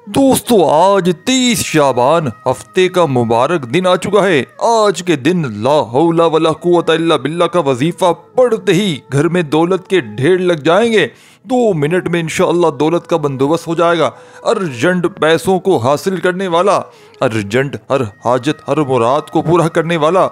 दोस्तों आज 23 शाबान हफ्ते का मुबारक दिन आ चुका है। आज के दिन ला हौला वला कुव्वता इल्ला बिल्लाह का वजीफा पढ़ते ही घर में दौलत के ढेर लग जाएंगे। 2 मिनट में इंशाअल्लाह दौलत का बंदोबस्त हो जाएगा। अर्जेंट पैसों को हासिल करने वाला, अर्जेंट हर हाजत हर मुराद को पूरा करने वाला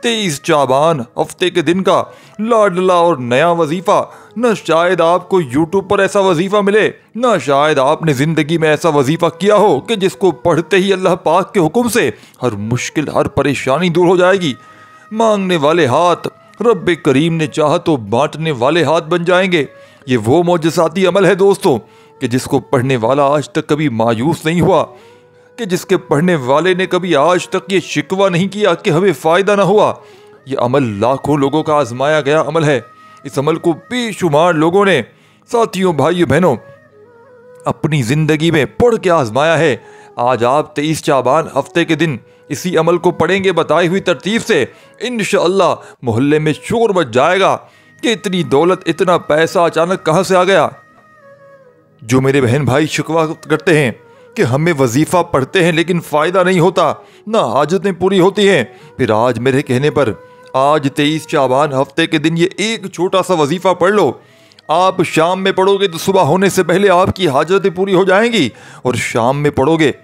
23 शाबान हफ्ते के दिन का लाडला और नया वजीफा। न शायद आपको यूट्यूब पर ऐसा वजीफा मिले, न शायद आपने जिंदगी में ऐसा वजीफा किया हो कि जिसको पढ़ते ही अल्लाह पाक के हुक्म से हर मुश्किल हर परेशानी दूर हो जाएगी। मांगने वाले हाथ रब्बे करीम ने चाहा तो बांटने वाले हाथ बन जाएंगे। ये वो मौजज़ाती अमल है दोस्तों कि जिसको पढ़ने वाला आज तक कभी मायूस नहीं हुआ, कि जिसके पढ़ने वाले ने कभी आज तक ये शिकवा नहीं किया कि हमें फ़ायदा ना हुआ। ये अमल लाखों लोगों का आजमाया गया अमल है। इस अमल को बेशुमार लोगों ने, साथियों भाइयों बहनों, अपनी ज़िंदगी में पढ़ के आजमाया है। आज आप 23 शाबान हफ्ते के दिन इसी अमल को पढ़ेंगे बताई हुई तरतीब से। इंशाअल्लाह मोहल्ले में शोर मच जाएगा कि इतनी दौलत इतना पैसा अचानक कहाँ से आ गया। जो मेरे बहन भाई शिकवा करते हैं कि हमें वजीफ़ा पढ़ते हैं लेकिन फ़ायदा नहीं होता, ना हाजतें पूरी होती हैं, फिर आज मेरे कहने पर आज 23 शाबान हफ्ते के दिन ये एक छोटा सा वजीफ़ा पढ़ लो। आप शाम में पढ़ोगे तो सुबह होने से पहले आपकी हाजतें पूरी हो जाएंगी, और शाम में पढ़ोगे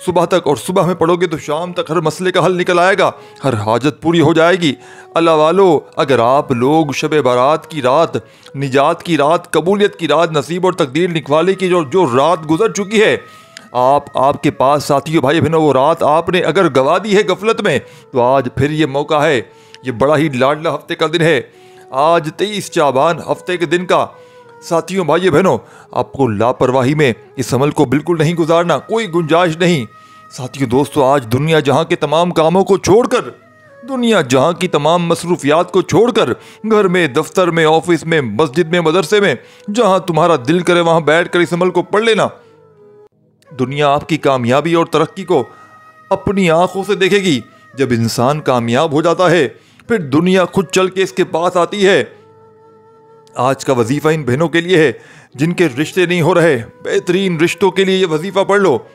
सुबह तक, और सुबह में पढ़ोगे तो शाम तक हर मसले का हल निकल आएगा, हर हाजत पूरी हो जाएगी। अल्लाह वालो, अगर आप लोग शब बारात की रात, निजात की रात, कबूलियत की रात, नसीब और तकदीर लिखवाले की जो रात गुजर चुकी है, आपके पास साथियों भाई बहनों वो रात आपने अगर गवा दी है गफलत में, तो आज फिर ये मौका है। ये बड़ा ही लाडला हफ्ते का दिन है। आज 23 शाबान हफ्ते के दिन का साथियों भाई बहनों, आपको लापरवाही में इस अमल को बिल्कुल नहीं गुजारना, कोई गुंजाइश नहीं। साथियों दोस्तों, आज दुनिया जहां के तमाम कामों को छोड़कर, दुनिया जहां की तमाम मसरूफियात को छोड़कर, घर में, दफ्तर में, ऑफिस में, मस्जिद में, मदरसे में, जहां तुम्हारा दिल करे वहां बैठ कर इस अमल को पढ़ लेना। दुनिया आपकी कामयाबी और तरक्की को अपनी आंखों से देखेगी। जब इंसान कामयाब हो जाता है फिर दुनिया खुद चल के इसके पास आती है। आज का वजीफा इन बहनों के लिए है जिनके रिश्ते नहीं हो रहे। बेहतरीन रिश्तों के लिए ये वजीफा पढ़ लो।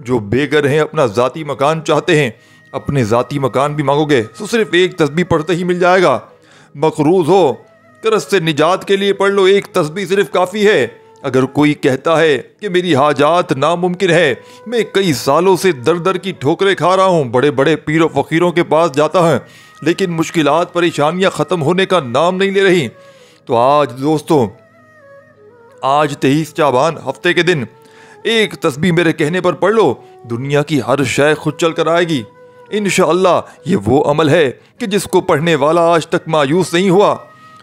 जो बेघर हैं, अपना ज़ाती मकान चाहते हैं, अपने ज़ाती मकान भी मांगोगे तो सिर्फ एक तस्बीह पढ़ते ही मिल जाएगा। मकरूज हो, कर्ज से निजात के लिए पढ़ लो, एक तस्बीह सिर्फ काफ़ी है। अगर कोई कहता है कि मेरी हाजात नामुमकिन है, मैं कई सालों से दर दर की ठोकरें खा रहा हूँ, बड़े बड़े पीर व फ़कीरों के पास जाता है, लेकिन मुश्किलात परेशानियाँ ख़त्म होने का नाम नहीं ले रही, तो आज दोस्तों, आज 23 शाबान हफ्ते के दिन एक तस्बीह मेरे कहने पर पढ़ लो। दुनिया की हर शय खुद चल कर आएगी इंशाअल्लाह। ये वो अमल है कि जिसको पढ़ने वाला आज तक मायूस नहीं हुआ।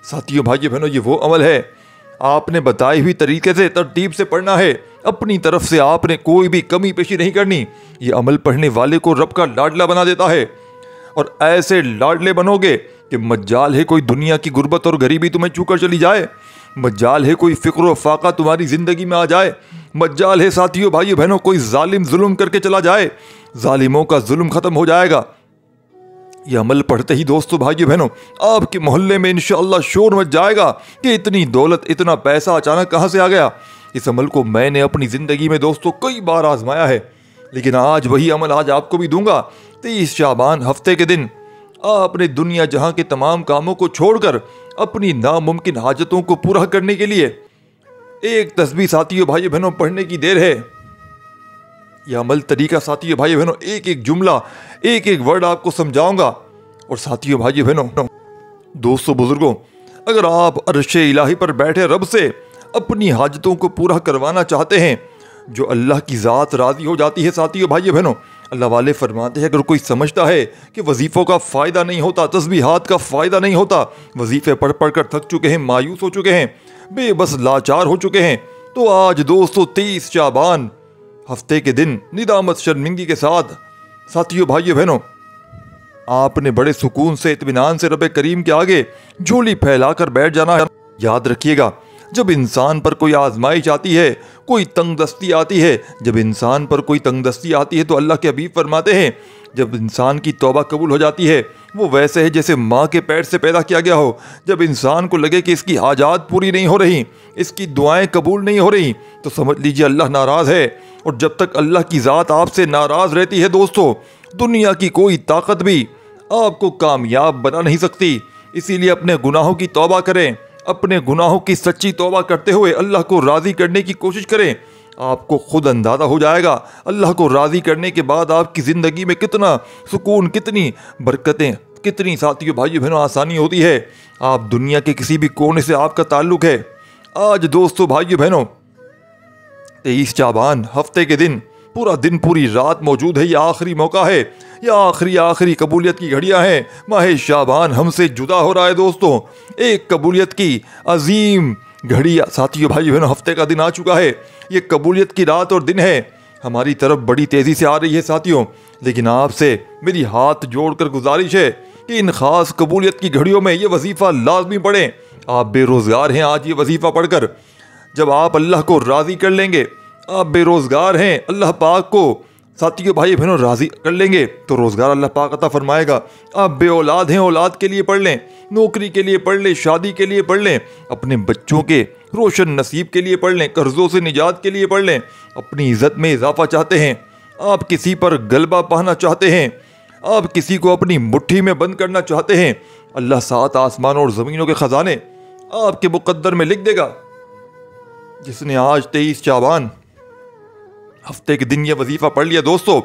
साथियों भाइयों बहनों, ये वो अमल है, आपने बताई हुई तरीके से तरतीब से पढ़ना है। अपनी तरफ से आपने कोई भी कमी पेशी नहीं करनी। ये अमल पढ़ने वाले को रब का लाडला बना देता है, और ऐसे लाडले बनोगे कि मज्जाल है कोई दुनिया की गुर्बत और गरीबी तुम्हें छूकर चली जाए, मज्जाल है कोई फिक्र व फाका तुम्हारी ज़िंदगी में आ जाए, मज्जाल है साथियों भाइयों बहनों कोई जालिम जुल्म करके चला जाए, जालिमों का जुल्म ख़त्म हो जाएगा। ये अमल पढ़ते ही दोस्तों भाइयों बहनों आपके मोहल्ले में इंशाअल्लाह शोर मच जाएगा कि इतनी दौलत इतना पैसा अचानक कहाँ से आ गया। इस अमल को मैंने अपनी ज़िंदगी में दोस्तों कई बार आजमाया है, लेकिन आज वही अमल आज आपको भी दूंगा। 23 शाबान हफ्ते के दिन आपने दुनिया जहां के तमाम कामों को छोड़कर अपनी नामुमकिन हाजतों को पूरा करने के लिए एक तस्बीह साथियों भाइयों बहनों पढ़ने की देर है। यह अमल तरीका साथियों भाइयों बहनों, एक एक जुमला, एक एक वर्ड आपको समझाऊंगा। और साथियों भाइयों बहनों, दोस्तों बुजुर्गों, अगर आप अर्शे इलाही पर बैठे रब से अपनी हाजतों को पूरा करवाना चाहते हैं, जो अल्लाह की ज़ात राज़ी हो जाती है, साथियों भाइयों बहनों, अल्लाह वाले फरमाते हैं अगर कोई समझता है कि वजीफ़ों का फ़ायदा नहीं होता, तस्बीहात का फ़ायदा नहीं होता, वजीफ़े पढ़ पढ़ कर थक चुके हैं, मायूस हो चुके हैं, बेबस लाचार हो चुके हैं, तो आज दोस्तों 23 शाबान हफ्ते के दिन निदामत शर्मिंदगी के साथ साथियों भाइयों बहनों आपने बड़े सुकून से इत्मीनान से रब करीम के आगे झोली फैलाकर बैठ जाना है। याद रखिएगा, जब इंसान पर कोई आजमाइश आती है, कोई तंगदस्ती आती है, जब इंसान पर कोई तंगदस्ती आती है तो अल्लाह के हबीब फरमाते हैं जब इंसान की तौबा कबूल हो जाती है वो वैसे है जैसे माँ के पेट से पैदा किया गया हो। जब इंसान को लगे कि इसकी हाजात पूरी नहीं हो रही, इसकी दुआएं कबूल नहीं हो रही, तो समझ लीजिए अल्लाह नाराज़ है। और जब तक अल्लाह की ज़ात आपसे नाराज़ रहती है दोस्तों, दुनिया की कोई ताकत भी आपको कामयाब बना नहीं सकती। इसीलिए अपने गुनाहों की तौबा करें, अपने गुनाहों की सच्ची तौबा करते हुए अल्लाह को राज़ी करने की कोशिश करें। आपको खुद अंदाज़ा हो जाएगा अल्लाह को राज़ी करने के बाद आपकी ज़िंदगी में कितना सुकून, कितनी बरकतें, कितनी साथियों भाइयों बहनों आसानी होती है। आप दुनिया के किसी भी कोने से आपका ताल्लुक़ है। आज दोस्तों भाइयों बहनों 23 शाबान हफ्ते के दिन, पूरा दिन पूरी रात मौजूद है। यह आखिरी मौका है, यह आखिरी कबूलियत की घड़ियां हैं। माह शाबान हमसे जुदा हो रहा है दोस्तों। एक कबूलियत की अजीम घड़ी साथियों भाई बहनों हफ्ते का दिन आ चुका है। ये कबूलियत की रात और दिन है, हमारी तरफ बड़ी तेज़ी से आ रही है साथियों। लेकिन आपसे मेरी हाथ जोड़कर गुजारिश है कि इन ख़ास कबूलियत की घड़ियों में ये वजीफ़ा लाजमी पढ़ें। आप बेरोज़गार हैं, आज ये वजीफ़ा पढ़कर जब आप अल्लाह को राज़ी कर लेंगे, आप बेरोज़गार हैं, अल्लाह पाक को साथियों भाई बहनों राज़ी कर लेंगे तो रोज़गार अल्लाह पाक अता फरमाएगा। आप बे औलाद हैं, औलाद के लिए पढ़ लें, नौकरी के लिए पढ़ लें, शादी के लिए पढ़ लें, अपने बच्चों के रोशन नसीब के लिए पढ़ लें, कर्ज़ों से निजात के लिए पढ़ लें, अपनी इज़्ज़त में इजाफा चाहते हैं, आप किसी पर गलबा पाना चाहते हैं, आप किसी को अपनी मुट्ठी में बंद करना चाहते हैं, अल्लाह 7 आसमानों और ज़मीनों के ख़जाने आपके मुक़द्दर में लिख देगा। जिसने आज 23 शाबान हफ्ते के दिन ये वजीफ़ा पढ़ लिया दोस्तों,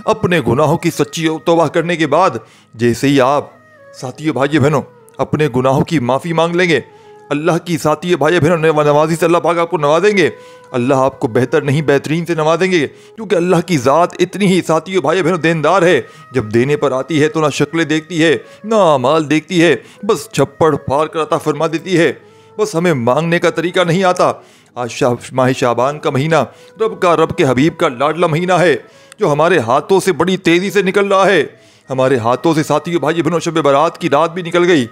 अपने गुनाहों की सच्ची तौबा करने के बाद जैसे ही आप साथियों भाइयों बहनों अपने गुनाहों की माफ़ी मांग लेंगे, अल्लाह की साथियों भाइयों बहनों नवाजी से अल्लाह पाक आपको नवाजेंगे। अल्लाह आपको बेहतर नहीं बेहतरीन से नवाजेंगे, क्योंकि अल्लाह की ज़ात इतनी ही साथियों भाइयों बहनों देनदार है। जब देने पर आती है तो ना शक्लें देखती है, ना अमाल देखती है, बस छप्पड़ फाड़ कर अता फरमा देती है। बस हमें मांगने का तरीका नहीं आता। आज माह शाबान का महीना रब के हबीब का लाडला महीना है, जो हमारे हाथों से बड़ी तेज़ी से निकल रहा है। हमारे हाथों से साथियों भाइयों बहनों शब बारात की रात भी निकल गई।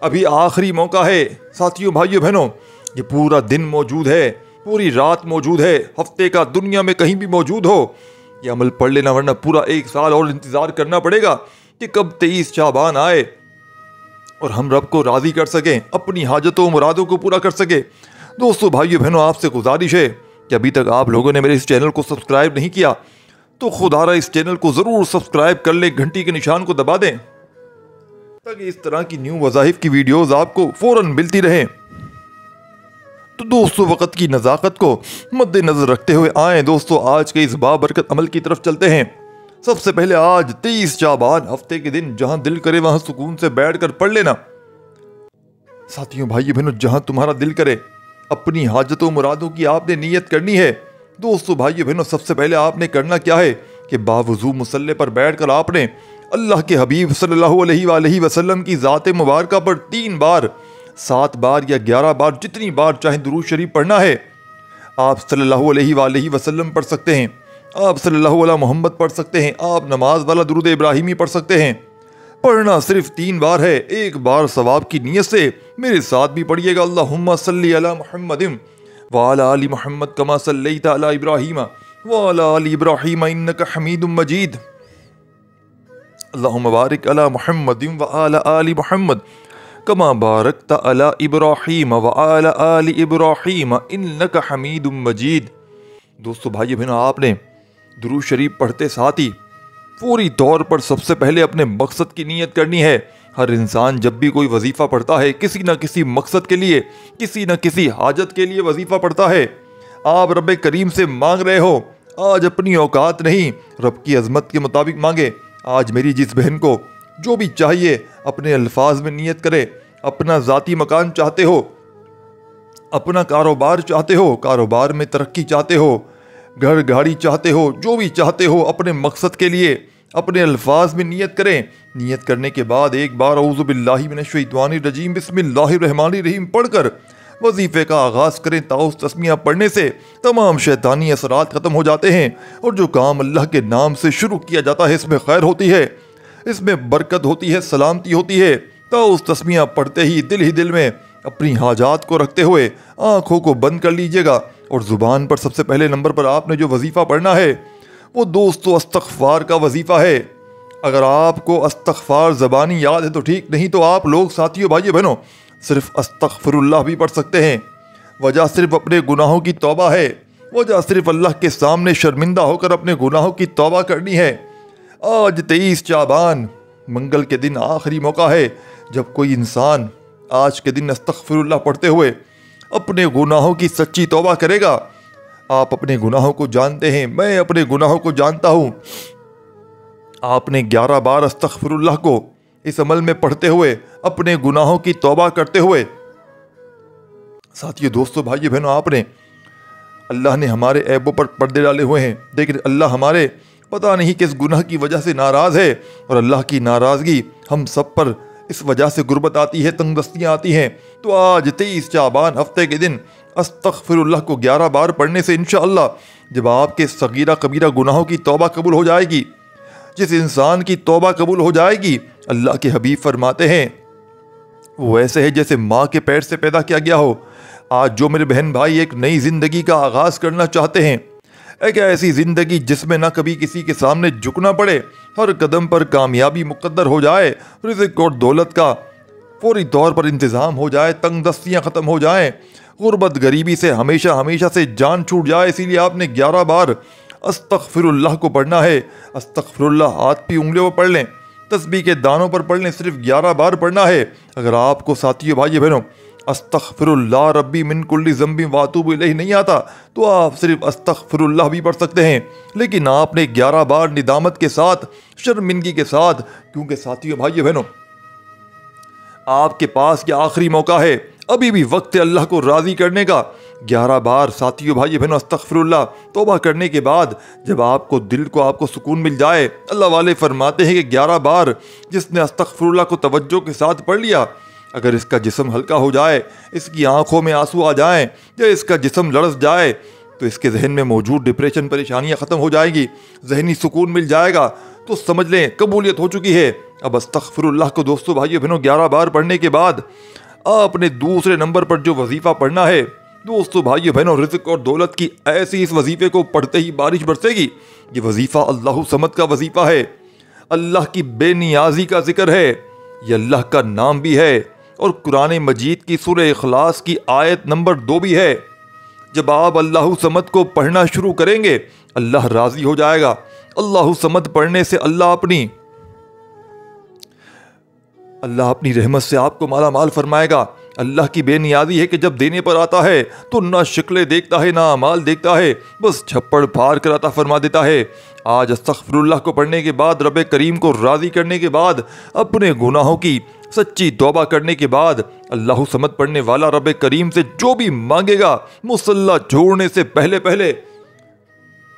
अभी आखिरी मौका है साथियों भाइयों बहनों, ये पूरा दिन मौजूद है, पूरी रात मौजूद है, हफ्ते का दुनिया में कहीं भी मौजूद हो, ये अमल पढ़ लेना, वरना पूरा 1 साल और इंतज़ार करना पड़ेगा कि कब 23 शाबान आए और हम रब को राज़ी कर सकें, अपनी हाजतों मुरादों को पूरा कर सके। दोस्तों भाइयों बहनों आपसे गुजारिश है कि अभी तक आप लोगों ने मेरे इस चैनल को सब्सक्राइब नहीं किया तो खुदारा इस चैनल को ज़रूर सब्सक्राइब कर लें, घंटी के निशान को दबा दें ताकि इस तरह की न्यू वज़ाइफ की वीडियोस आपको फ़ौरन मिलती रहें। तो दोस्तों वक़्त की नज़ाकत को मद्देनज़र रखते हुए आए दोस्तों आज के इस बाबरकत अमल की तरफ चलते हैं। सबसे पहले आज 23 शाबान हफ्ते के दिन जहां दिल करे वहां सुकून से बैठ कर पढ़ लेना। साथियों भाइयों बहनों जहां तुम्हारा दिल करे अपनी हाजतों मुरादों की आपने नीयत करनी है। दोस्तों भाइयों बहनों सबसे पहले आपने करना क्या है कि बावजू मुसल्ले पर बैठकर आपने अल्लाह के हबीब सल्लल्लाहु अलैहि वसल्लम की ज़ात मुबारका पर 3 बार, 7 बार या 11 बार जितनी बार चाहे दुरूद शरीफ पढ़ना है। आप सल्लल्लाहु अलैहि वसल्लम पढ़ सकते हैं, आप सल्लल्लाहु अलैहि मोहम्मद पढ़ सकते हैं, आप नमाज वाला दुरूद इब्राहिमी पढ़ सकते हैं। पढ़ना सिर्फ 3 बार है, 1 बार सवाब की नीयत से मेरे साथ भी पढ़िएगा। अल्लाहुम्मा सल्ली अला मुहम्मदिन व अला आलि मुहम्मद कमा सल्लैता अला इब्राहीम व अला आलि इब्राहीम इन्नका हमीदुम मजीद। अल्लाहुम्मा बारिक अला मुहम्मदिन व अला आलि मुहम्मद कमा बारकता अला इब्राहीम व अला आलि इब्राहीम इन्नका हमीदुम मजीद। दोस्तों भाइयों बहनों आपने दुरूद शरीफ पढ़ते साथ ही पूरी तौर पर सबसे पहले अपने मकसद की नीयत करनी है। हर इंसान जब भी कोई वजीफ़ा पढ़ता है किसी न किसी मकसद के लिए, किसी न किसी हाजत के लिए वजीफ़ा पढ़ता है। आप रब करीम से मांग रहे हो, आज अपनी औकात नहीं रब की अजमत के मुताबिक मांगे। आज मेरी जिस बहन को जो भी चाहिए अपने अल्फाज में नीयत करे। अपना ज़ाती मकान चाहते हो, अपना कारोबार चाहते हो, कारोबार में तरक्की चाहते हो, घर गाड़ी चाहते हो, जो भी चाहते हो अपने मकसद के लिए अपने अल्फाज में नीयत करें। नीयत करने के बाद एक बार औज़ु बिल्लाहि मिनश शैतानिर रजीम बिस्मिल्लाहिर रहमानिर रहीम पढ़कर वजीफ़े का आगाज़ करें। ताउस तस्मिया पढ़ने से तमाम शैतानी असरात ख़त्म हो जाते हैं और जो काम अल्लाह के नाम से शुरू किया जाता है इसमें खैर होती है, इसमें बरकत होती है, सलामती होती है। ताउस तस्मिया पढ़ते ही दिल में अपनी हाजात को रखते हुए आँखों को बंद कर लीजिएगा और ज़ुबान पर सबसे पहले नंबर पर आपने जो वजीफ़ा पढ़ना है वो दोस्तों अस्तग़फ़ार का वजीफ़ा है। अगर आपको अस्तग़फ़ार ज़बानी याद है तो ठीक, नहीं तो आप लोग साथियों भाइयों बहनों सिर्फ अस्तग़फ़िरुल्लाह भी पढ़ सकते हैं। वजह सिर्फ अपने गुनाहों की तौबा है, वजह सिर्फ अल्लाह के सामने शर्मिंदा होकर अपने गुनाहों की तौबा करनी है। आज 23 शाबान मंगल के दिन आखिरी मौका है जब कोई इंसान आज के दिन अस्तगफिरुल्लाह पढ़ते हुए अपने गुनाहों की सच्ची तौबा करेगा। आप अपने गुनाहों को जानते हैं, मैं अपने गुनाहों को जानता हूँ। आपने 11 बार अस्तगफिरुल्लाह को इस अमल में पढ़ते हुए अपने गुनाहों की तौबा करते हुए, साथियों, दोस्तों, भाइयों, बहनों, आपने, अल्लाह ने हमारे ऐबों पर पर्दे डाले हुए हैं, लेकिन अल्लाह हमारे पता नहीं किस गुनाह की वजह से नाराज़ है, और अल्लाह की नाराज़गी हम सब पर इस वजह से गुर्बत आती है, तंगदस्तियाँ आती हैं। तो आज 23 शाबान हफ्ते के दिन अस्तगफिरुल्लाह को 11 बार पढ़ने से इंशाअल्लाह जब आपके सगीरा कबीरा गुनाहों की तौबा कबूल हो जाएगी, जिस इंसान की तौबा कबूल हो जाएगी, अल्लाह के हबीब फरमाते हैं वो ऐसे है जैसे माँ के पेट से पैदा किया गया हो। आज जो मेरे बहन भाई एक नई ज़िंदगी का आगाज़ करना चाहते हैं, एक ऐसी ज़िंदगी जिसमें ना कभी किसी के सामने झुकना पड़े, हर कदम पर कामयाबी मुकद्दर हो जाए, रिज़्क़ और दौलत का फौरी तौर पर इंतज़ाम हो जाए, तंगदस्तियाँ ख़त्म हो जाएँ, गुर्बत गरीबी से हमेशा हमेशा से जान छूट जाए, इसीलिए आपने 11 बार अस्तगफिरुल्लाह को पढ़ना है। अस्तगफिरुल्लाह हाथ की उंगलियों पर पढ़ लें, तस्बीह के दानों पर पढ़ लें, सिर्फ 11 बार पढ़ना है। अगर आपको साथियों, भाइयों, बहनों, अस्तगफिरुल्लाह रब्बी मिन कुल्ली ज़ंबी वातूबु इलैहि नहीं आता तो आप सिर्फ अस्तगफिरुल्लाह भी पढ़ सकते हैं, लेकिन आपने 11 बार निदामत के साथ, शर्मिंदगी के साथ, क्योंकि साथियों, भाइयों, बहनों, आपके पास यह आखिरी मौका है, अभी भी वक्त है अल्लाह को राज़ी करने का। 11 बार साथियों, भाइयों, बहनों, अस्तगफिरुल्लाह तौबा करने के बाद जब आपको दिल को आपको सुकून मिल जाए, अल्लाह वाले फरमाते हैं कि 11 बार जिसने अस्तगफिरुल्लाह को तवज्जो के साथ पढ़ लिया, अगर इसका जिस्म हल्का हो जाए, इसकी आंखों में आंसू आ जाएं, या इसका जिस्म लड़स जाए, तो इसके जहन में मौजूद डिप्रेशन, परेशानियां ख़त्म हो जाएगी, जहनी सुकून मिल जाएगा, तो समझ लें कबूलियत हो चुकी है। अब अस्तगफिरुल्लाह को दोस्तों, भाइयों, बहनों, 11 बार पढ़ने के बाद आपने दूसरे नंबर पर जो वजीफ़ा पढ़ना है, दोस्तों, भाइयों, बहनों, रिज़्क़ और दौलत की ऐसी इस वजीफ़े को पढ़ते ही बारिश बरसेगी। ये वजीफ़ा अल्लाह समद का वजीफ़ा है, अल्लाह की बेनियाजी का जिक्र है, ये अल्लाह का नाम भी है, और कुरान मजीद की सूरह इखलास की आयत नंबर 2 भी है। जब आप अल्लाह समद को पढ़ना शुरू करेंगे, अल्लाह राज़ी हो जाएगा। अल्लाह समद पढ़ने से अल्लाह अपनी रहमत से आपको माला माल फरमाएगा। अल्लाह की बेनियाजी है कि जब देने पर आता है तो ना शक्लें देखता है, ना अमाल देखता है, बस छप्पड़ फाड़ कर अता फरमा देता है। आज अस्तगफिरुल्लाह को पढ़ने के बाद, रब करीम को राज़ी करने के बाद, अपने गुनाहों की सच्ची तौबा करने के बाद, अल्लाह समद पढ़ने वाला रब करीम से जो भी मांगेगा, मुसल्ला छोड़ने से पहले पहले,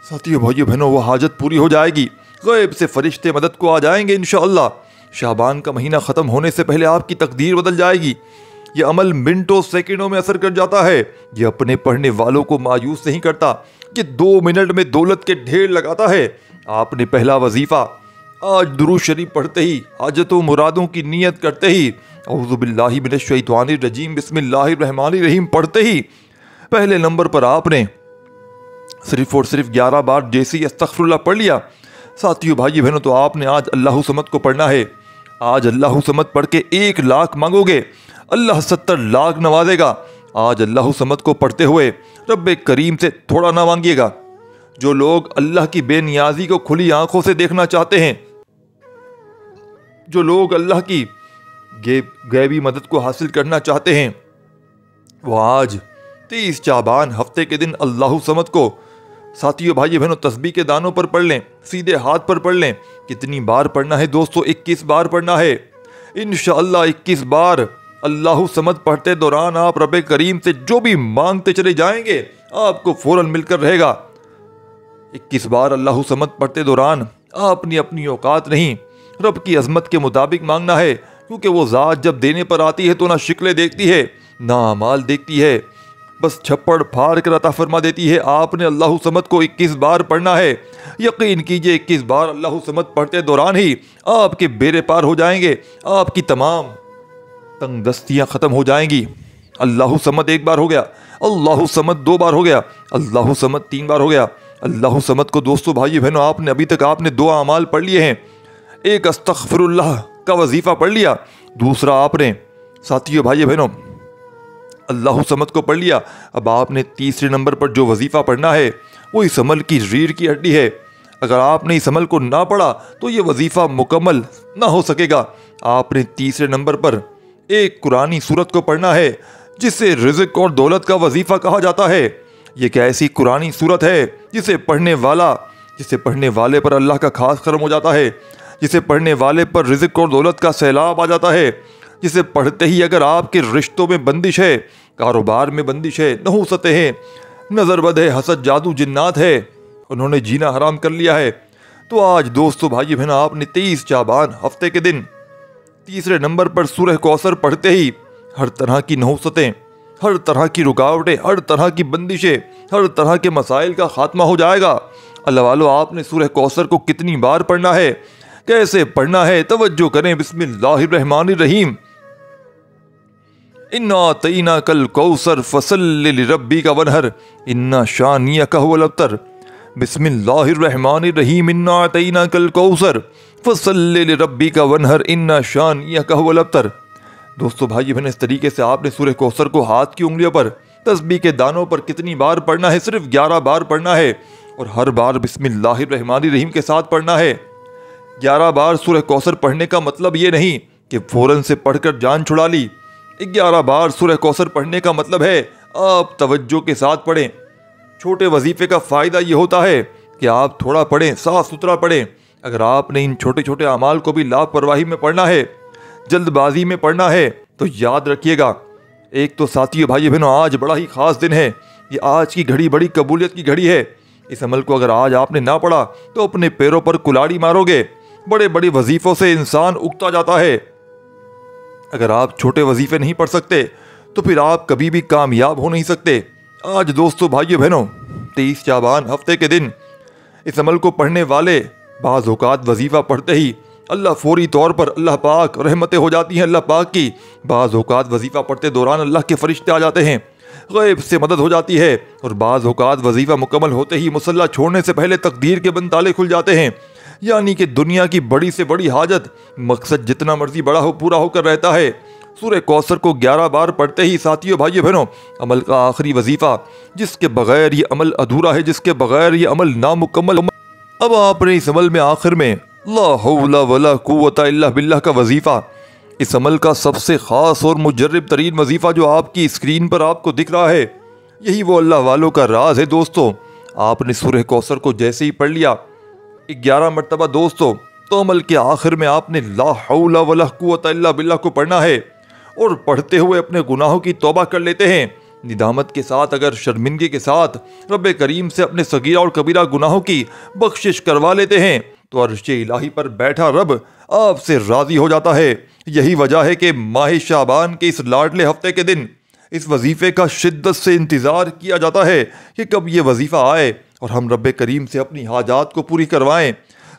साथियों, भाइयों, बहनों, वो हाजत पूरी हो जाएगी। गैब से फरिश्ते मदद को आ जाएंगे इंशाअल्लाह। शाबान का महीना ख़त्म होने से पहले आपकी तकदीर बदल जाएगी। ये अमल मिनटों सेकंडों में असर कर जाता है। ये अपने पढ़ने वालों को मायूस नहीं करता, ये 2 मिनट में दौलत के ढेर लगाता है। आपने पहला वजीफ़ा आज दुरूद शरीफ पढ़ते ही, हाजतों मुरादों की नीयत करते ही, औज़ु बिल्लाहि मिनश शैतानिर रजीम बिस्मिल्लाहिर रहमानिर रहीम पढ़ते ही, पहले नंबर पर आपने सिर्फ और सिर्फ 11 बार जैसे ही अस्तगफिरुल्लाह पढ़ लिया, साथियों, भाइयों, बहनों, तो आपने आज अल्लाह समद को पढ़ना है। आज अल्लाह समद पढ़ के 1 लाख मांगोगे, अल्लाह 70 लाख नवाजेगा। आज अल्लाह समद को पढ़ते हुए रब करीम से थोड़ा ना मांगिएगा। जो लोग अल्लाह की बेनियाजी को खुली आंखों से देखना चाहते हैं, जो लोग अल्लाह की गैबी मदद को हासिल करना चाहते हैं, वो आज 23 शाबान हफ्ते के दिन अल्लाह समद को, साथियों, भाइयों, बहनों, तस्बीह के दानों पर पढ़ लें, सीधे हाथ पर पढ़ लें। कितनी बार पढ़ना है दोस्तों? 21 बार पढ़ना है इंशाअल्लाह। 21 बार अल्लाह समद पढ़ते दौरान आप रब करीम से जो भी मांगते चले जाएंगे, आपको फौरन मिलकर रहेगा। 21 बार अल्लाह समद पढ़ते दौरान आपने अपनी औकात नहीं, रब की अजमत के मुताबिक मांगना है, क्योंकि वो ज़ात जब देने पर आती है तो ना शिकलें देखती है, ना अमाल देखती है, बस छप्पड़ फाड़ कर अता फरमा देती है। आपने अल्लाह समद को 21 बार पढ़ना है। यकीन कीजिए 21 बार अल्लाह समद पढ़ते दौरान ही आपके बेड़े पार हो जाएंगे, आपकी तमाम तंगदस्तियाँ ख़त्म हो जाएंगी। अल्लाह समद 1 बार हो गया, अल्लाह समद 2 बार हो गया, अल्लाह समद 3 बार हो गया। अल्लाह समद को दोस्तों, भाइयों, बहनों, आपने अभी तक आपने 2 अमाल पढ़ लिए हैं। एक अस्तगफिरुल्लाह का वजीफ़ा पढ़ लिया, दूसरा आपने, साथियों, भाइयों, बहनों, अल्लाहु समद को पढ़ लिया। अब आपने तीसरे नंबर पर जो वजीफ़ा पढ़ना है वो इस अमल की रीढ़ की हड्डी है। अगर आपने इस अमल को ना पढ़ा तो ये वजीफ़ा मुकम्मल ना हो सकेगा। आपने तीसरे नंबर पर एक कुरानी सूरत को पढ़ना है जिसे रिज़्क और दौलत का वजीफ़ा कहा जाता है। ये एक ऐसी कुरानी सूरत है जिसे पढ़ने वाले पर अल्लाह का खास करम हो जाता है, जिसे पढ़ने वाले पर रिज़्क और दौलत का सैलाब आ जाता है, जिसे पढ़ते ही अगर आपके रिश्तों में बंदिश है, कारोबार में बंदिश है, नहूसतें हैं, नज़रबद है, हसद, जादू, जिन्नात है, उन्होंने जीना हराम कर लिया है, तो आज दोस्तों भाई बहनों आपने 23 शाबान हफ्ते के दिन तीसरे नंबर पर सूरह कौसर पढ़ते ही हर तरह की नहूसतें, हर तरह की रुकावटें, हर तरह की बंदिशें, हर तरह के मसाइल का खात्मा हो जाएगा। अल्लाह वालों, आपने सूरह कौसर को कितनी बार पढ़ना है, कैसे पढ़ना है, तवज्जो करें। बिस्मिल्लाहिर्रहमानिर्रहीम। इन्ना तईना कल कौसर फसल्लि लिरब्बिका वनहर इन्ना शानियका हुवल अब्तर। बिस्मिल्लाहिर्रहमानिर्रहीम। इन्ना तईना कल कौसर फसल्लि लिरब्बिका वनहर इन्ना शानियका हुवल अब्तर। दोस्तों भाई बहन, इस तरीके से आपने सूरह कौसर को हाथ की उंगलियों पर तस्बीह के दानों पर कितनी बार पढ़ना है? सिर्फ 11 बार पढ़ना है और हर बार बिस्मिल्लाहिर्रहमानिर्रहीम के साथ पढ़ना है। 11 बार सूरह कौसर पढ़ने का मतलब ये नहीं कि फौरन से पढ़कर जान छुड़ा ली। 11 बार सूरह कौसर पढ़ने का मतलब है आप तवज्जो के साथ पढ़ें। छोटे वजीफे का फ़ायदा ये होता है कि आप थोड़ा पढ़ें, साफ सुथरा पढ़ें। अगर आपने इन छोटे छोटे अमाल को भी लापरवाही में पढ़ना है, जल्दबाजी में पढ़ना है, तो याद रखिएगा, एक तो साथियों भाई बहनों आज बड़ा ही ख़ास दिन है। ये आज की घड़ी बड़ी कबूलियत की घड़ी है। इस अमल को अगर आज आपने ना पढ़ा तो अपने पैरों पर कुल्हाड़ी मारोगे। बड़े बड़े वजीफ़ों से इंसान उगता जाता है। अगर आप छोटे वजीफ़े नहीं पढ़ सकते तो फिर आप कभी भी कामयाब हो नहीं सकते। आज दोस्तों भाइयों बहनों 23 शाबान हफ्ते के दिन इस अमल को पढ़ने वाले बाज़ औक़ात वजीफ़ा पढ़ते ही अल्लाह फौरी तौर पर अल्लाह पाक रहमतें हो जाती हैं अल्लाह पाक की। बाज़ औक़ात वजीफ़ा पढ़ते दौरान अल्लाह के फरिश्ते आ जाते हैं, गैब से मदद हो जाती है। और बाज़ औक़ात वजीफ़ा मुकम्मल होते ही मुसल्ला छोड़ने से पहले तकदीर के बंद ताले खुल जाते हैं। यानी कि दुनिया की बड़ी से बड़ी हाजत, मकसद जितना मर्जी बड़ा हो, पूरा होकर रहता है। सूरह कौसर को 11 बार पढ़ते ही साथियों भाइयों बहनों अमल का आखिरी वजीफ़ा, जिसके बगैर ये अमल अधूरा है, जिसके बगैर ये अमल नामुकम्मल। अब आपने इस अमल में आखिर में ला हौला वला कुव्वता इल्ला बिल्लाह का वजीफ़ा, इस अमल का सबसे ख़ास और मुजर्रब तरीन वजीफ़ा जो आपकी स्क्रीन पर आपको दिख रहा है, यही वो अल्लाह वालों का राज है। दोस्तों आपने सूरह कौसर को जैसे ही पढ़ लिया 11 मरतबा दोस्तों, तो अमल के आखिर में आपने ला हौला वला कुव्वता इल्ला बिल्लाह को पढ़ना है और पढ़ते हुए अपने गुनाहों की तौबा कर लेते हैं। निदामत के साथ, अगर शर्मिंदगी के साथ रब्बे करीम से अपने सगीरा और कबीरा गुनाहों की बख्शिश करवा लेते हैं तो अर्शे इलाही पर बैठा रब आपसे राज़ी हो जाता है। यही वजह है कि माह शाबान के इस लाडले हफ्ते के दिन इस वजीफ़े का शिद्दत से इंतज़ार किया जाता है कि कब ये वजीफ़ा आए और हम रब्बे करीम से अपनी हाजात को पूरी करवाएं।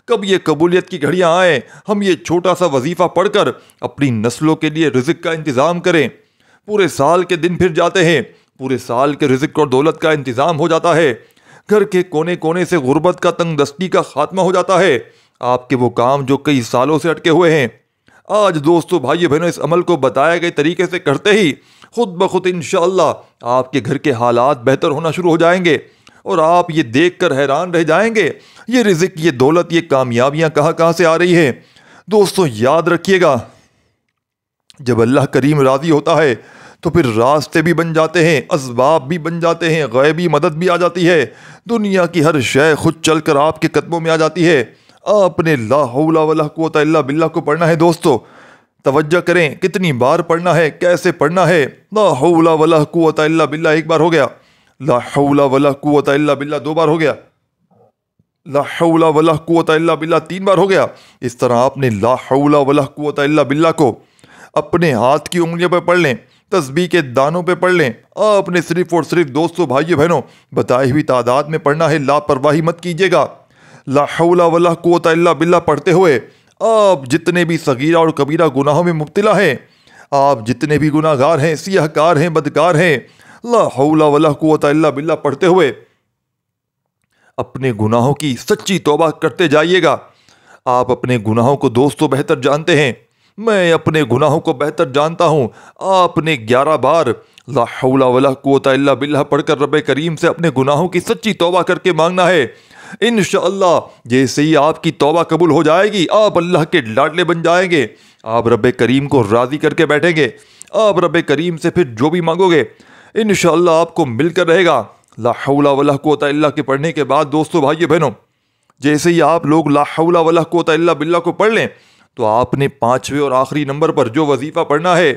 कब ये कबूलियत की घड़ियाँ आएँ, हम ये छोटा सा वजीफ़ा पढ़कर अपनी नस्लों के लिए रिज़्क का इंतज़ाम करें। पूरे साल के दिन फिर जाते हैं, पूरे साल के रिज़्क और दौलत का इंतज़ाम हो जाता है। घर के कोने कोने से गुर्बत का तंगदस्ती का खात्मा हो जाता है। आपके वो काम जो कई सालों से अटके हुए हैं, आज दोस्तों भाइयों बहनों इस अमल को बताए गए तरीके से करते ही खुद ब खुद इंशाअल्लाह आपके घर के हालात बेहतर होना शुरू हो जाएंगे और आप ये देखकर हैरान रह जाएंगे ये रिज़्क, ये दौलत, ये कामयाबियां कहाँ कहाँ से आ रही है। दोस्तों याद रखिएगा, जब अल्लाह करीम राज़ी होता है तो फिर रास्ते भी बन जाते हैं, असबाब भी बन जाते हैं, गैबी मदद भी आ जाती है। दुनिया की हर शय खुद चल कर आपके कदमों में आ जाती है। आपने ला हौला वला कुव्वता इल्ला बिल्लाह को पढ़ना है। दोस्तों तवज्जो करें, कितनी बार पढ़ना है, कैसे पढ़ना है। ला हौला वला कुव्वता इल्ला बिल्लाह 1 बार हो गया, ला हौला वला कुव्वता इल्ला बिल्लाह 2 बार हो गया, ला हौला वला कुव्वता इल्ला बिल्लाह 3 बार हो गया। इस तरह आपने ला हौला वला कुव्वता इल्ला बिल्लाह को अपने हाथ की उंगलियों पर पढ़ लें, तस्बीह के दानों पे पढ़ लें। आपने सिर्फ और सिर्फ दोस्तों भाइयों बहनों बताई हुई तादाद में पढ़ना है, लापरवाही मत कीजिएगा। ला हौला वला कुव्वता इल्ला बिल्लाह पढ़ते हुए आप जितने भी सगीरा और कबीरा गुनाहों में मुब्तला हैं, आप जितने भी गुनाहगार हैं, सियाहकार हैं, बदकार हैं, ला हौला वला कुव्वता इल्ला बिल्लाह पढ़ते हुए अपने गुनाहों की सच्ची तौबा करते जाइएगा। आप अपने गुनाहों को दोस्तों बेहतर जानते हैं, मैं अपने गुनाहों को बेहतर जानता हूँ। आपने 11 बार ला हौला वला कुव्वता इल्ला बिल्लाह पढ़कर रब करीम से अपने गुनाहों की सच्ची तौबा करके मांगना है। इंशाअल्लाह जैसे ही आपकी तौबा कबूल हो जाएगी, आप अल्लाह के लाडले बन जाएंगे। आप रब करीम को राज़ी करके बैठेंगे। आप रब करीम से फिर जो भी मांगोगे इंशाअल्लाह आपको मिलकर रहेगा। ला हौला वला कुव्वता इल्ला के पढ़ने के बाद दोस्तों भाइयों बहनों, जैसे ही आप लोग ला हौला वला कुव्वता इल्ला बिल्लाह को पढ़ लें तो आपने 5वें और आखिरी नंबर पर जो वजीफ़ा पढ़ना है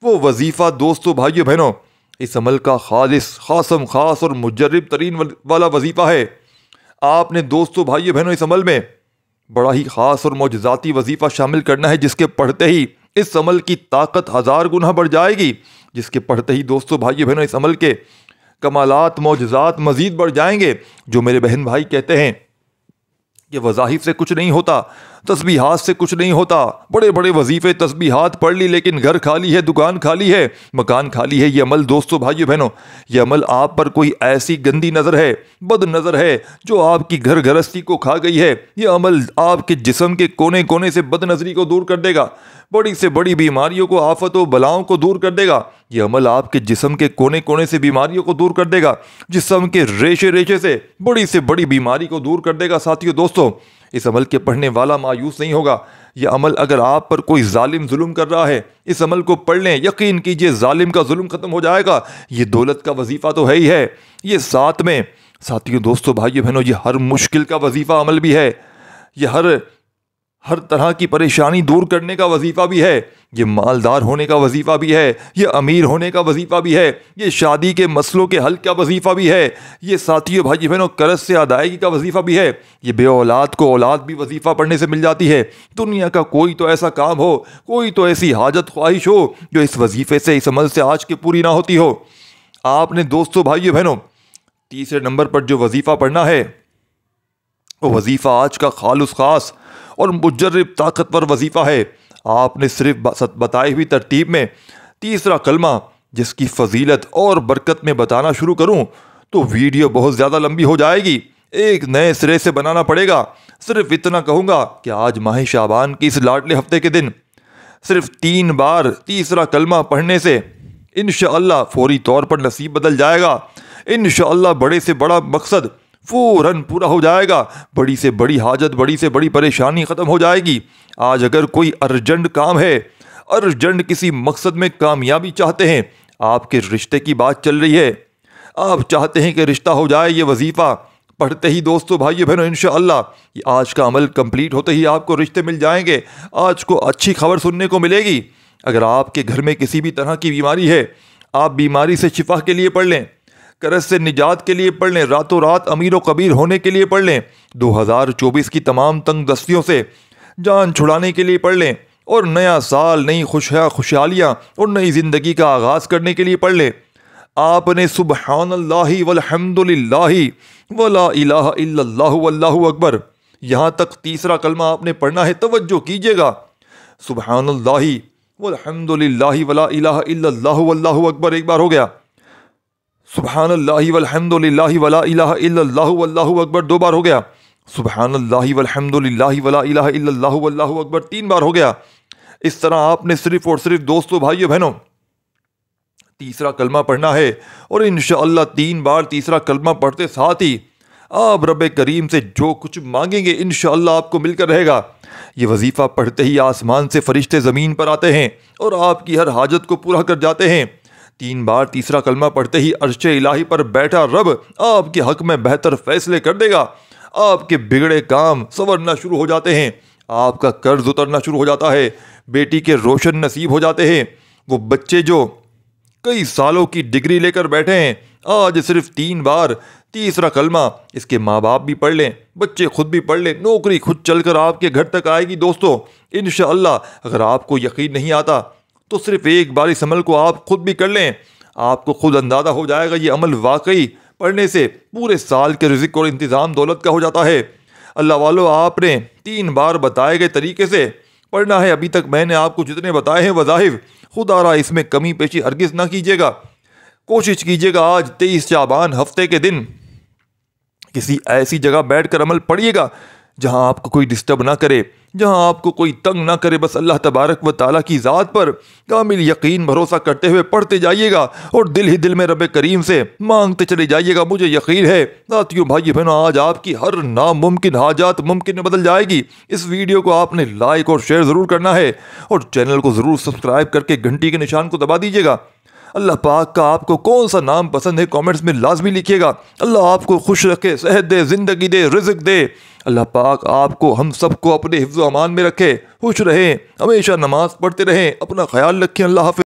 वो वजीफ़ा दोस्तों भाइयों बहनों इस अमल का खालिस खासम खास और मुजर्रिब तरीन वाला वजीफ़ा है। आपने दोस्तों भाइयों बहनों इस अमल में बड़ा ही ख़ास और मौजज़ाती वजीफ़ा शामिल करना है, जिसके पढ़ते ही इस अमल की ताकत 1000 गुना बढ़ जाएगी। जिसके पढ़ते ही दोस्तों भाइयों बहनों इस अमल के कमालात मौजज़ात मज़ीद बढ़ जाएंगे। जो मेरे बहन भाई कहते हैं कि वज़ाहिफ से कुछ नहीं होता, तस्बीहात से कुछ नहीं होता, बड़े बड़े वजीफ़े तस्बीहात पढ़ ली लेकिन घर खाली है, दुकान खाली है, मकान खाली है। ये अमल दोस्तों भाइयों बहनों, ये अमल आप पर कोई ऐसी गंदी नज़र है, बद नज़र है जो आपकी घर गृहस्थी को खा गई है। ये अमल आपके जिस्म के कोने कोने से बद नज़री को दूर कर देगा, बड़ी से बड़ी बीमारियों को, आफतों बलाओं को दूर कर देगा। ये अमल आपके जिस्म के कोने कोने से बीमारियों को दूर कर देगा, जिस्म के रेशे रेशे से बड़ी बीमारी को दूर कर देगा। साथियों दोस्तों, इस अमल के पढ़ने वाला मायूस नहीं होगा। यह अमल अगर आप पर कोई जालिम जुल्म कर रहा है, इस अमल को पढ़ लें, यकीन कीजिए जालिम का जुल्म खत्म हो जाएगा। ये दौलत का वजीफ़ा तो है ही है, ये साथ में साथियों दोस्तों भाइयों बहनों ये हर मुश्किल का वजीफ़ा अमल भी है। ये हर तरह की परेशानी दूर करने का वजीफ़ा भी है। ये मालदार होने का वजीफ़ा भी है, ये अमीर होने का वजीफ़ा भी है, ये शादी के मसलों के हल का वजीफ़ा भी है, ये साथियों भाई बहनों कर्ज से अदायगी का वजीफ़ा भी है। ये बे औलाद को औलाद भी वजीफ़ा पढ़ने से मिल जाती है। दुनिया का कोई तो ऐसा काम हो, कोई तो ऐसी हाजत ख्वाहिश हो जो इस वजीफ़े से, इस अमल से आज की पूरी ना होती हो। आपने दोस्तों भाइयों बहनों तीसरे नंबर पर जो वजीफ़ा पढ़ना है वो वजीफ़ा आज का खालुस खास और मुजर्रिब ताकतवर वजीफ़ा है। आपने सिर्फ बताई हुई तरतीब में तीसरा कलमा जिसकी फजीलत और बरकत में बताना शुरू करूं तो वीडियो बहुत ज़्यादा लंबी हो जाएगी, एक नए सिरे से बनाना पड़ेगा। सिर्फ इतना कहूँगा कि आज माह शाबान की इस लाडले हफ्ते के दिन सिर्फ 3 बार तीसरा कलमा पढ़ने से इंशाअल्लाह फौरी तौर पर नसीब बदल जाएगा। इंशाअल्लाह बड़े से बड़ा मकसद फौरन पूरा हो जाएगा, बड़ी से बड़ी हाजत, बड़ी से बड़ी परेशानी ख़त्म हो जाएगी। आज अगर कोई अर्जेंट काम है, अर्जेंट किसी मकसद में कामयाबी चाहते हैं, आपके रिश्ते की बात चल रही है, आप चाहते हैं कि रिश्ता हो जाए, ये वजीफ़ा पढ़ते ही दोस्तों भाइयों बहनों इंशाअल्लाह आज का अमल कंप्लीट होते ही आपको रिश्ते मिल जाएंगे। आज को अच्छी खबर सुनने को मिलेगी। अगर आपके घर में किसी भी तरह की बीमारी है, आप बीमारी से शिफा के लिए पढ़ लें, कर्ज से निजात के लिए पढ़ लें, रातों रात अमीर व कबीर होने के लिए पढ़ लें, 2024 की तमाम तंग दस्तियों से जान छुड़ाने के लिए पढ़ लें और नया साल, नई खुशहालियाँ और नई ज़िंदगी का आगाज़ करने के लिए पढ़ लें। आपने सुबहानल्लाहि वल्हम्दुलिल्लाहि वला इलाहा इल्लल्लाहु वल्लाहु अकबर यहाँ तक तीसरा कलमा आपने पढ़ना है। तवज्जो कीजिएगा, सुबहानल्लाहि वल्हम्दुलिल्लाहि वला इलाहा इल्लल्लाहु वल्लाहु अकबर एक बार हो गया, सुबहानल्लाहि वल्हम्दुलिल्लाहि वला इलाहा इल्लल्लाहु वल्लाहु अकबर 2 बार हो गया, सुबहानल्लाहि वल्हम्दुलिल्लाहि वला इलाहा इल्लल्लाहु वल्लाहु अकबर 3 बार हो गया। इस तरह आपने सिर्फ और सिर्फ दोस्तों भाइयों बहनों तीसरा कलमा पढ़ना है और इंशाअल्लाह 3 बार तीसरा कलमा पढ़ते साथ ही आप रब करीम से जो कुछ मांगेंगे इंशाअल्लाह आपको मिलकर रहेगा। ये वजीफ़ा पढ़ते ही आसमान से फरिश्ते ज़मीन पर आते हैं और आपकी हर हाजत को पूरा कर जाते हैं। 3 बार तीसरा कलमा पढ़ते ही अर्शे इलाही पर बैठा रब आपके हक में बेहतर फैसले कर देगा। आपके बिगड़े काम संवरना शुरू हो जाते हैं, आपका कर्ज उतरना शुरू हो जाता है, बेटी के रोशन नसीब हो जाते हैं। वो बच्चे जो कई सालों की डिग्री लेकर बैठे हैं, आज सिर्फ 3 बार तीसरा कलमा इसके माँ बाप भी पढ़ लें, बच्चे खुद भी पढ़ लें, नौकरी खुद चलकर आपके घर तक आएगी। दोस्तों इंशाअल्लाह अगर आपको यकीन नहीं आता तो सिर्फ एक बार इस अमल को आप खुद भी कर लें, आपको खुद अंदाज़ा हो जाएगा ये अमल वाकई पढ़ने से पूरे साल के रिज़्क़ और इंतज़ाम दौलत का हो जाता है। अल्लाह वालों, आपने 3 बार बताए गए तरीके से पढ़ना है। अभी तक मैंने आपको जितने बताए हैं वज़ाहिफ, खुदारा इसमें कमी पेशी हरगिज़ ना कीजिएगा। कोशिश कीजिएगा आज 23 शाबान हफ्ते के दिन किसी ऐसी जगह बैठकर अमल पढ़िएगा, जहां आपको कोई डिस्टर्ब ना करे, जहां आपको कोई तंग ना करे। बस अल्लाह तबारक व ताला की ज़ात पर कामिल यकीन भरोसा करते हुए पढ़ते जाइएगा और दिल ही दिल में रब करीम से मांगते चले जाइएगा। मुझे यकीन है साथियों, भाई बहनों, आज आपकी हर नामुमकिन हाजात मुमकिन में बदल जाएगी। इस वीडियो को आपने लाइक और शेयर ज़रूर करना है और चैनल को ज़रूर सब्सक्राइब करके घंटी के निशान को दबा दीजिएगा। अल्लाह पाक का आपको कौन सा नाम पसंद है कमेंट्स में लाजमी लिखिएगा। अल्लाह आपको खुश रखे, सेहत दे, जिंदगी दे, रिज़्क दे। अल्लाह पाक आपको हम सबको अपने हिफ्ज़-ओ-अमान में रखे, खुश रहें, हमेशा नमाज पढ़ते रहें, अपना ख्याल रखें। अल्लाह हाफ़िज़।